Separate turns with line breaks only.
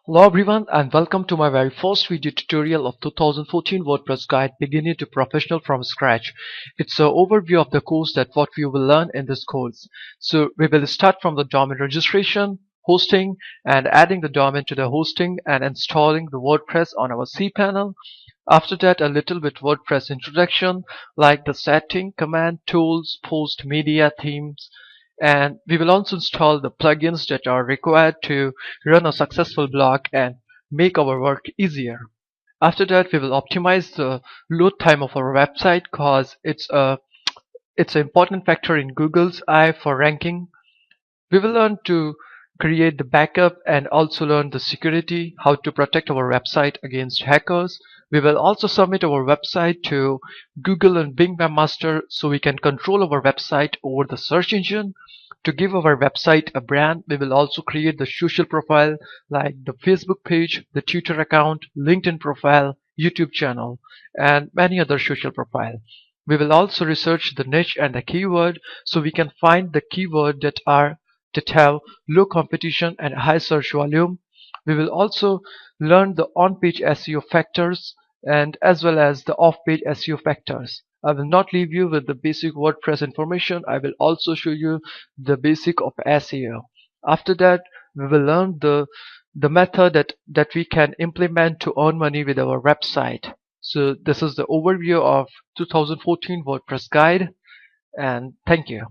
Hello everyone and welcome to my very first video tutorial of 2014 WordPress guide beginning to professional from scratch. It's an overview of the course that what we will learn in this course. So we will start from the domain registration, hosting and adding the domain to the hosting and installing the WordPress on our cPanel. After that, a little bit WordPress introduction like the setting, command, tools, post, media, themes, and we will also install the plugins that are required to run a successful blog and make our work easier. After that, we will optimize the load time of our website because it's an important factor in Google's eye for ranking. We will learn to create the backup and also learn the security, how to protect our website against hackers. We will also submit our website to Google and Bing Webmaster so we can control our website over the search engine. To give our website a brand, we will also create the social profile like the Facebook page, the Twitter account, LinkedIn profile, YouTube channel, and many other social profile. We will also research the niche and the keyword so we can find the keyword that have low competition and high search volume. We will also learn the on-page SEO factors and as well as the off-page SEO factors. I will not leave you with the basic WordPress information. I will also show you the basic of SEO. After that, we will learn the method that we can implement to earn money with our website. So this is the overview of 2014 WordPress guide, and thank you.